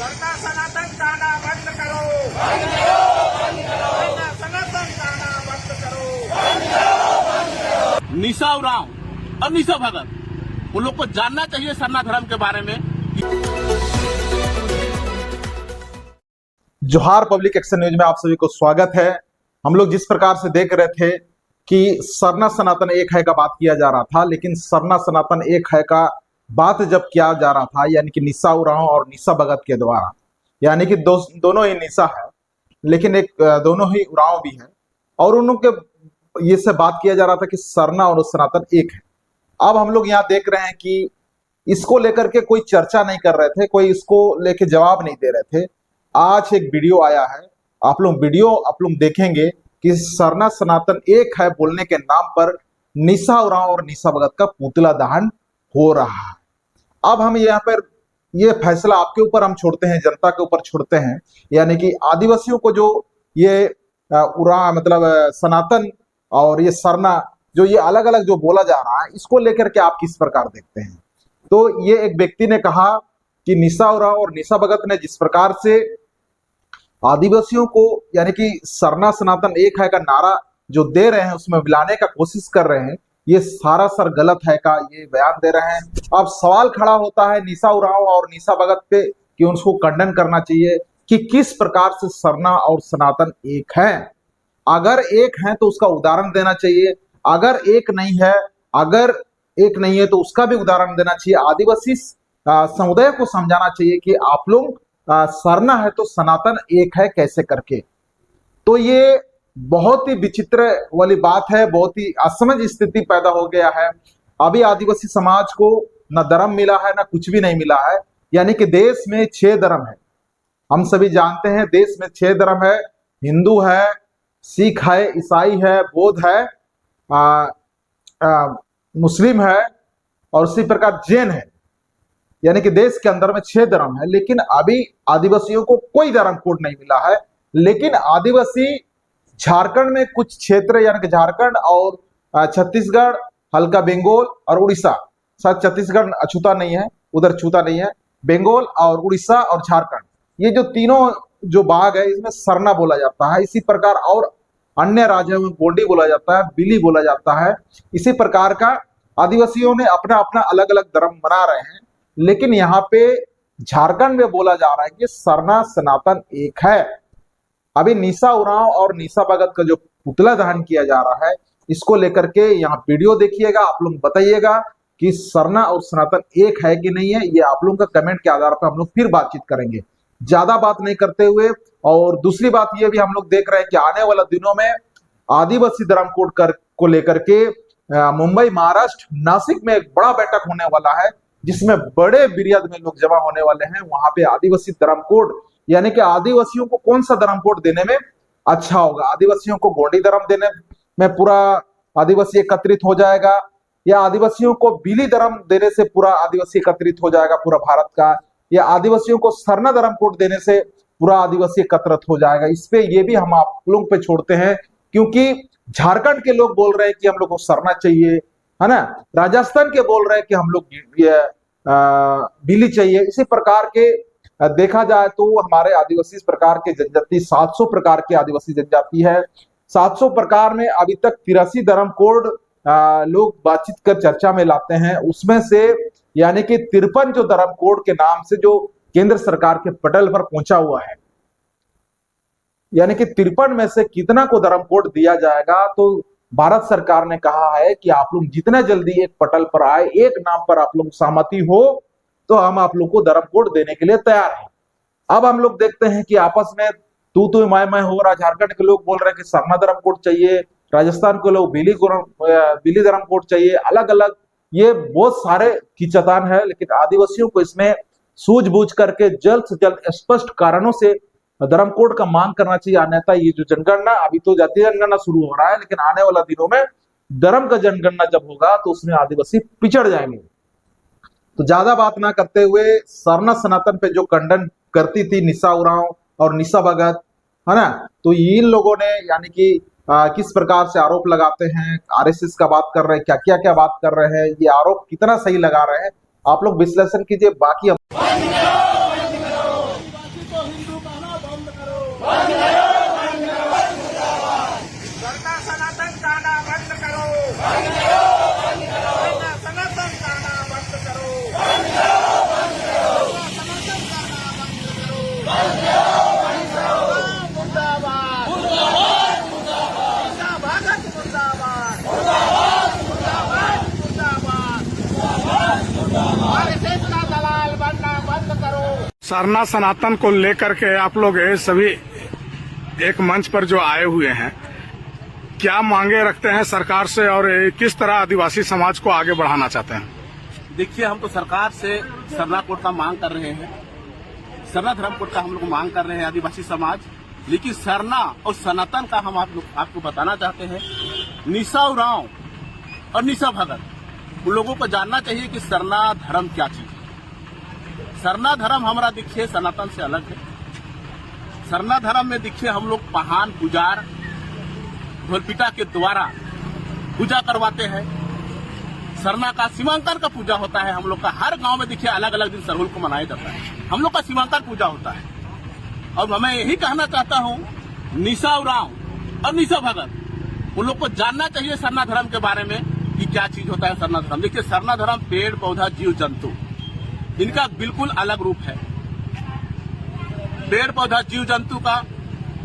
वरना सनातन ताना बंद करो, वरना सनातन ताना बंद करो। निशा उरांव और निशा भगत, उन लोग को जानना चाहिए सरना धर्म के बारे में। जोहार पब्लिक एक्शन न्यूज में आप सभी को स्वागत है। हम लोग जिस प्रकार से देख रहे थे कि सरना सनातन एक है का बात किया जा रहा था, लेकिन सरना सनातन एक है का बात जब किया जा रहा था यानी कि निशा उरांव और निशा भगत के द्वारा, यानी कि दोनों ही निशा है लेकिन एक दोनों ही उरांव भी है, और उनके ये से बात किया जा रहा था कि सरना और सनातन एक है। अब हम लोग यहाँ देख रहे हैं कि इसको लेकर के कोई चर्चा नहीं कर रहे थे, कोई इसको लेके जवाब नहीं दे रहे थे। आज एक वीडियो आया है, आप लोग देखेंगे कि सरना सनातन एक है बोलने के नाम पर निशा उरांव और निशा भगत का पुतला दहन हो रहा है। अब हम यहाँ पर ये फैसला आपके ऊपर हम छोड़ते हैं, जनता के ऊपर छोड़ते हैं, यानी कि आदिवासियों को जो ये सनातन और ये सरना जो ये अलग अलग जो बोला जा रहा है, इसको लेकर के आप किस प्रकार देखते हैं। तो ये एक व्यक्ति ने कहा कि निशा उरांव और निशा भगत ने जिस प्रकार से आदिवासियों को यानी कि सरना सनातन एक है का नारा जो दे रहे हैं उसमें मिलाने का कोशिश कर रहे हैं, ये सारा सर गलत है का ये बयान दे रहे हैं। अब सवाल खड़ा होता है निशा उरांव और निशा भगत पे कि उनको खंडन करना चाहिए कि किस प्रकार से सरना और सनातन एक है। अगर एक है तो उसका उदाहरण देना चाहिए, अगर एक नहीं है तो उसका भी उदाहरण देना चाहिए। आदिवासी समुदाय को समझाना चाहिए कि आप लोग सरना है तो सनातन एक है कैसे करके। तो ये बहुत ही विचित्र वाली बात है, बहुत ही असमझ स्थिति पैदा हो गया है। अभी आदिवासी समाज को न धर्म मिला है न कुछ भी नहीं मिला है, यानी कि देश में 6 धर्म है। हम सभी जानते हैं देश में 6 धर्म है, हिंदू है, सिख है, ईसाई है, बौद्ध है, मुस्लिम है और उसी प्रकार जैन है, यानी कि देश के अंदर में 6 धर्म है। लेकिन अभी आदिवासियों को कोई धर्म कोड नहीं मिला है। लेकिन आदिवासी झारखंड में कुछ क्षेत्र यानी कि झारखंड और छत्तीसगढ़, हल्का बंगाल और उड़ीसा, शायद छत्तीसगढ़ अछूता नहीं है, उधर छूता नहीं है, बंगाल और उड़ीसा और झारखंड, ये जो तीनों जो भाग है इसमें सरना बोला जाता है। इसी प्रकार और अन्य राज्यों में गोंडी बोला जाता है, बिली बोला जाता है। इसी प्रकार का आदिवासियों ने अपना अपना अलग अलग धर्म बना रहे हैं, लेकिन यहाँ पे झारखंड में बोला जा रहा है कि सरना सनातन एक है। अभी निशा उरांव और निशा भगत का जो पुतला दहन किया जा रहा है, इसको लेकर के यहाँ वीडियो देखिएगा, आप लोग बताइएगा कि सरना और सनातन एक है कि नहीं है। ये आप लोगों का कमेंट के आधार पर हम लोग फिर बातचीत करेंगे, ज्यादा बात नहीं करते हुए। और दूसरी बात ये भी हम लोग देख रहे हैं कि आने वाले दिनों में आदिवासी धर्म कोड को लेकर के मुंबई, महाराष्ट्र, नासिक में एक बड़ा बैठक होने वाला है, जिसमें बड़े बिरियद में लोग जमा होने वाले हैं। वहां पे आदिवासी धर्म कोड यानी कि आदिवासियों को कौन सा धर्म कोड देने में अच्छा होगा, आदिवासियों को गोंडी धर्म देने में पूरा आदिवासी एकत्रित हो जाएगा, या आदिवासियों को बिली धर्म देने से पूरा आदिवासी एकत्रित हो जाएगा पूरा भारत का, या आदिवासियों को सरना धर्म कोड देने से पूरा आदिवासी एकत्रित हो जाएगा। इस पे ये भी हम आप लोग पे छोड़ते हैं, क्योंकि झारखंड के लोग बोल रहे हैं कि हम लोग को सरना चाहिए, है ना, राजस्थान के बोल रहे हैं कि हम लोग बिली चाहिए। इसी प्रकार के देखा जाए तो हमारे आदिवासी इस प्रकार के जनजाति 700 प्रकार की आदिवासी जनजाति है। 700 प्रकार में अभी तक 83 धर्म कोड लोग बातचीत कर चर्चा में लाते हैं। उसमें से यानी कि 53 जो धर्म कोड के नाम से जो केंद्र सरकार के पटल पर पहुंचा हुआ है, यानी कि 53 में से कितना को धर्म कोड दिया जाएगा। तो भारत सरकार ने कहा है कि आप लोग जितना जल्दी एक पटल पर आए, एक नाम पर आप लोग सहमति हो, तो हम आप लोग को धर्म कोड देने के लिए तैयार हैं। अब हम लोग देखते हैं कि आपस में तू मैं हो रहा। झारखंड के लोग बोल रहे हैं कि सरना धर्म कोड चाहिए, राजस्थान के लोग बिली धर्म कोड चाहिए, अलग अलग ये बहुत सारे खींचतान है। लेकिन आदिवासियों को इसमें सूझबूझ करके जल्द से जल्द स्पष्ट कारणों से धर्म कोड का मांग करना चाहिए। अन्यथा ये जो जनगणना, अभी तो जातीय जनगणना शुरू हो रहा है, लेकिन आने वाला दिनों में धर्म का जनगणना जब होगा तो उसमें आदिवासी पिछड़ जाएंगे। तो ज्यादा बात ना करते हुए सरना सनातन पे जो खंडन करती थी निशा उरांव और निशा भगत, है ना, तो इन लोगों ने यानी कि किस प्रकार से आरोप लगाते हैं, आरएसएस का बात कर रहे हैं, क्या क्या बात कर रहे हैं, ये आरोप कितना सही लगा रहे हैं, आप लोग विश्लेषण कीजिए। बाकी सरना सनातन को लेकर के आप लोग ये सभी एक मंच पर जो आए हुए हैं, क्या मांगे रखते हैं सरकार से और किस तरह आदिवासी समाज को आगे बढ़ाना चाहते हैं? देखिए, हम तो सरकार से सरना कोड का मांग कर रहे हैं, सरना धर्म कोड का हम लोग मांग कर रहे हैं आदिवासी समाज। लेकिन सरना और सनातन का हम आपको बताना चाहते हैं। निशा उरांव और निशा भगत, उन लोगों को जानना चाहिए कि सरना धर्म क्या चीज है। सरना धर्म हमारा दिखिए सनातन से अलग है। सरना धर्म में दिखिए हम लोग पहान पुजार ढोलपिटा के द्वारा पूजा करवाते हैं। सरना का सीमांकन का पूजा होता है। हम लोग का हर गांव में दिखिए अलग अलग दिन सरहुल को मनाया जाता है। हम लोग का सीमांकन पूजा होता है। और मैं यही कहना चाहता हूं, निशा उरांव और निशा भगत, उन लोग को जानना चाहिए सरना धर्म के बारे में कि क्या चीज होता है सरना धर्म। देखिए, सरना धर्म पेड़ पौधा जीव जंतु, इनका बिल्कुल अलग रूप है। पेड़ पौधा जीव जंतु का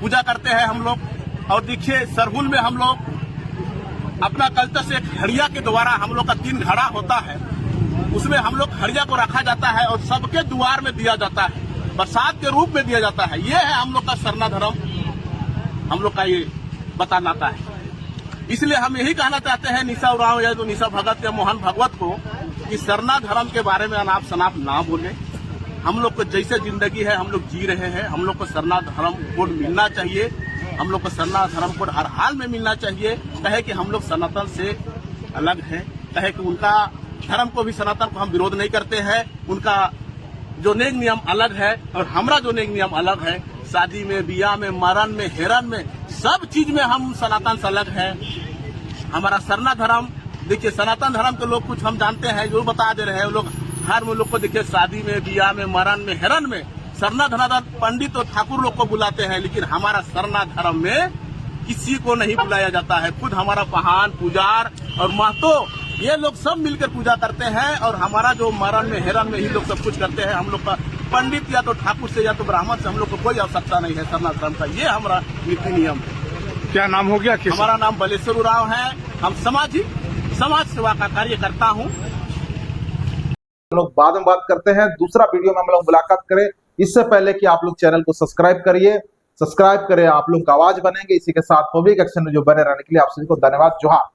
पूजा करते हैं हम लोग। और देखिए, सरहुल में हम लोग अपना कल्चर से एक हड़िया के द्वारा हम लोग का 3 घड़ा होता है, उसमें हम लोग हड़िया को रखा जाता है और सबके द्वार में दिया जाता है, प्रसाद के रूप में दिया जाता है। ये है हम लोग का सरना धर्म, हम लोग का ये बतानाता है। इसलिए हम यही कहना चाहते हैं निशा उरांव या तो निशा भगत या मोहन भगवत को कि सरना धर्म के बारे में अनाप शनाप ना बोले। हम लोग को जैसे जिंदगी है हम लोग जी रहे हैं, हम लोग को सरना धर्म कोड मिलना चाहिए। हम लोग को सरना धर्म कोड हर हाल में मिलना चाहिए। कहे कि हम लोग सनातन से अलग हैं, कहे कि उनका धर्म को भी सनातन को हम विरोध नहीं करते हैं। उनका जो नेक नियम अलग है और हमारा जो नेक नियम अलग है। शादी में, बियाह में, मरण में, हेरन में, सब चीज में हम सनातन से अलग है। हमारा सरना धर्म, देखिए सनातन धर्म के लोग कुछ हम जानते हैं, जो बता दे रहे हैं। लोग हर में लोग को देखिए शादी में, बियाह में, मरण में, हेरन में सरना धर्म पंडित और ठाकुर लोग को बुलाते हैं। लेकिन हमारा सरना धर्म में किसी को नहीं बुलाया जाता है। खुद हमारा पहान पुजार और महतो ये लोग सब मिलकर पूजा करते हैं। और हमारा जो मरण में, हेरन में ही लोग सब कुछ करते हैं। हम लोग का पंडित या तो ठाकुर से या तो ब्राह्मण से हम लोग को कोई आवश्यकता नहीं है सरना धर्म का। ये हमारा नीति नियम है। क्या नाम हो गया? हमारा नाम बलेश्वर उरांव है। हम समाज सेवा का कार्य करता हूँ। हम लोग बाद में बात करते हैं, दूसरा वीडियो में हम लोग मुलाकात करें। इससे पहले कि आप लोग चैनल को सब्सक्राइब करें, आप लोग का आवाज बनेंगे। इसी के साथ पब्लिक एक्शन में जो बने रहने के लिए आप सभी को धन्यवाद। जोहार।